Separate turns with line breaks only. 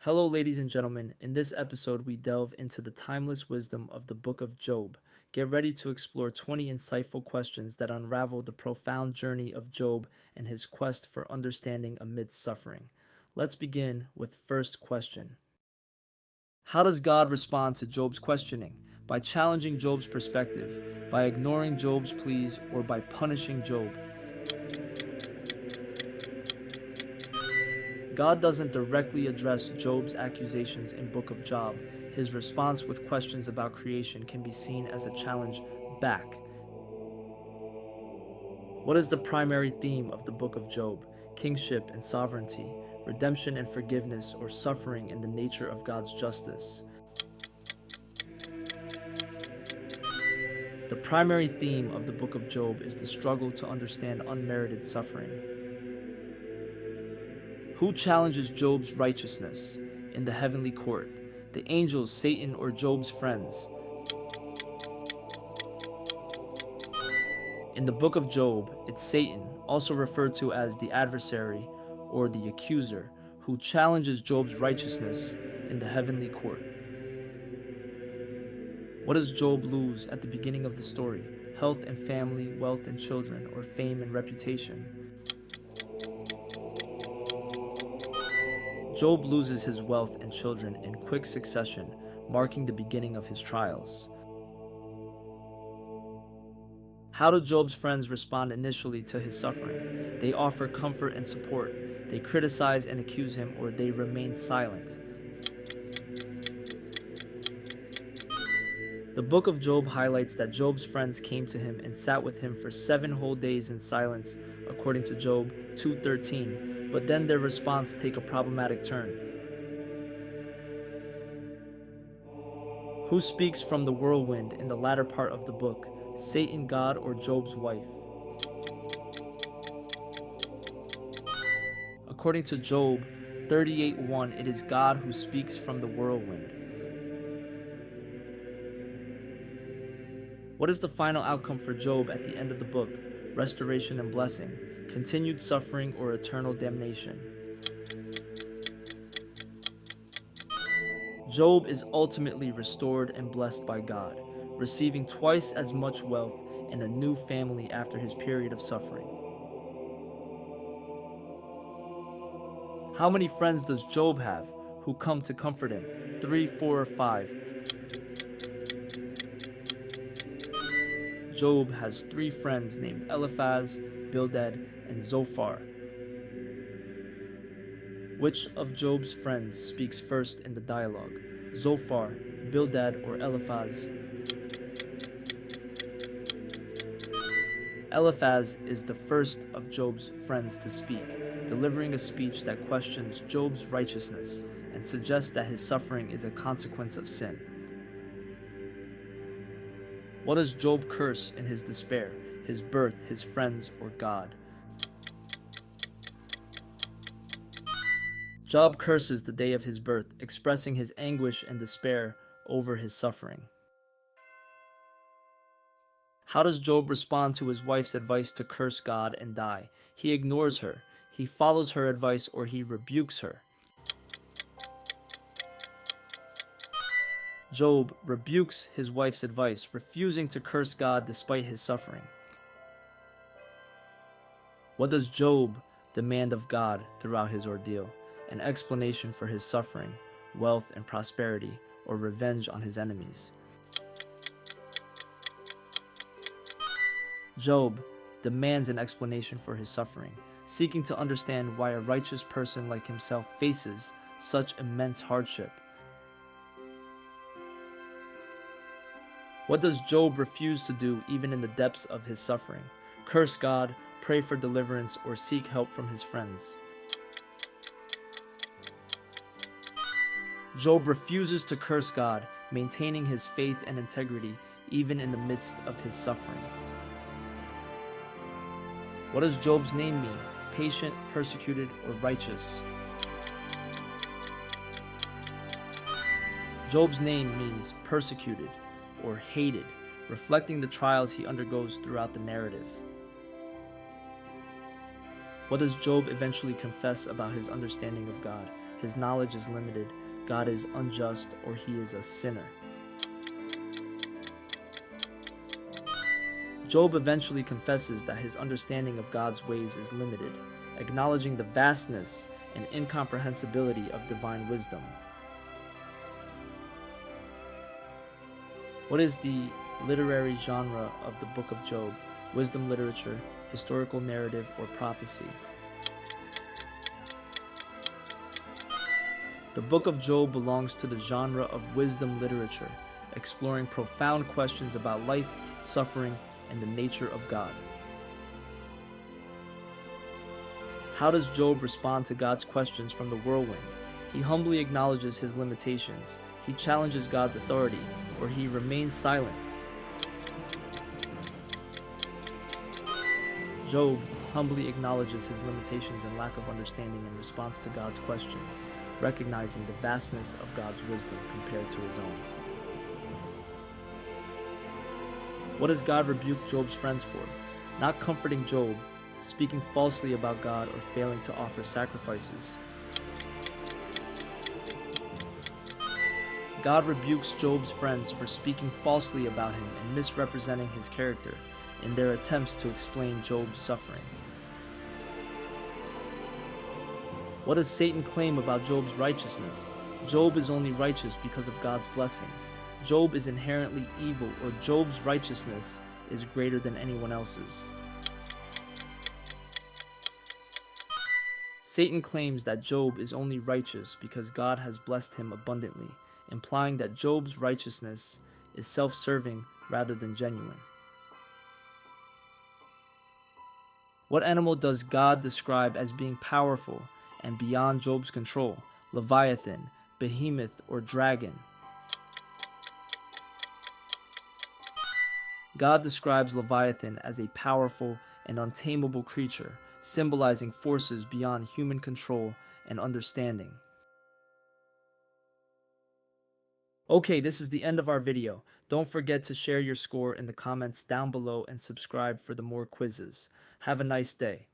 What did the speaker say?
Hello, ladies and gentlemen. In this episode, we delve into the timeless wisdom of the book of Job. Get ready to explore 20 insightful questions that unravel the profound journey of Job and his quest for understanding amidst suffering. Let's begin with first question. How does God respond to Job's questioning? By challenging Job's perspective, by ignoring Job's pleas, or by punishing Job? God doesn't directly address Job's accusations in Book of Job. His response with questions about creation can be seen as a challenge back. What is the primary theme of the Book of Job? Kingship and sovereignty, redemption and forgiveness, or suffering in the nature of God's justice? The primary theme of the Book of Job is the struggle to understand unmerited suffering. Who challenges Job's righteousness in the heavenly court? The angels, Satan, or Job's friends? In the book of Job, it's Satan, also referred to as the adversary or the accuser, who challenges Job's righteousness in the heavenly court. What does Job lose at the beginning of the story? Health and family, wealth and children, or fame and reputation? Job loses his wealth and children in quick succession, marking the beginning of his trials. How do Job's friends respond initially to his suffering? They offer comfort and support. They criticize and accuse him, or they remain silent. The book of Job highlights that Job's friends came to him and sat with him for 7 whole days in silence, according to Job 2:13, but then their response take a problematic turn. Who speaks from the whirlwind in the latter part of the book? Satan, God, or Job's wife? According to Job 38:1, it is God who speaks from the whirlwind. What is the final outcome for Job at the end of the book? Restoration and blessing, continued suffering, or eternal damnation? Job is ultimately restored and blessed by God, receiving twice as much wealth and a new family after his period of suffering. How many friends does Job have who come to comfort him? 3, 4, or 5? Job has 3 friends named Eliphaz, Bildad, and Zophar. Which of Job's friends speaks first in the dialogue? Zophar, Bildad, or Eliphaz? Eliphaz is the first of Job's friends to speak, delivering a speech that questions Job's righteousness and suggests that his suffering is a consequence of sin. What does Job curse in his despair? His birth, his friends, or God? Job curses the day of his birth, expressing his anguish and despair over his suffering. How does Job respond to his wife's advice to curse God and die? He ignores her, he follows her advice, or he rebukes her. Job rebukes his wife's advice, refusing to curse God despite his suffering. What does Job demand of God throughout his ordeal? An explanation for his suffering, wealth and prosperity, or revenge on his enemies? Job demands an explanation for his suffering, seeking to understand why a righteous person like himself faces such immense hardship. What does Job refuse to do even in the depths of his suffering? Curse God, pray for deliverance, or seek help from his friends? Job refuses to curse God, maintaining his faith and integrity even in the midst of his suffering. What does Job's name mean? Patient, persecuted, or righteous? Job's name means persecuted or hated, reflecting the trials he undergoes throughout the narrative. What does Job eventually confess about his understanding of God? his knowledge is limited, God is unjust, or he is a sinner. Job eventually confesses that his understanding of God's ways is limited, acknowledging the vastness and incomprehensibility of divine wisdom. What is the literary genre of the Book of Job? Wisdom literature, historical narrative, or prophecy? The Book of Job belongs to the genre of wisdom literature, exploring profound questions about life, suffering, and the nature of God. How does Job respond to God's questions from the whirlwind? He humbly acknowledges his limitations. He challenges God's authority, or he remains silent. Job humbly acknowledges his limitations and lack of understanding in response to God's questions, recognizing the vastness of God's wisdom compared to his own. What does God rebuke Job's friends for? Not comforting Job, speaking falsely about God, or failing to offer sacrifices. God rebukes Job's friends for speaking falsely about him and misrepresenting his character in their attempts to explain Job's suffering. What does Satan claim about Job's righteousness? Job is only righteous because of God's blessings. Job is inherently evil, or Job's righteousness is greater than anyone else's. Satan claims that Job is only righteous because God has blessed him abundantly, implying that Job's righteousness is self-serving rather than genuine. What animal does God describe as being powerful and beyond Job's control? Leviathan, behemoth, or dragon? God describes Leviathan as a powerful and untamable creature, symbolizing forces beyond human control and understanding. Okay, this is the end of our video. Don't forget to share your score in the comments down below and subscribe for the more quizzes. Have a nice day.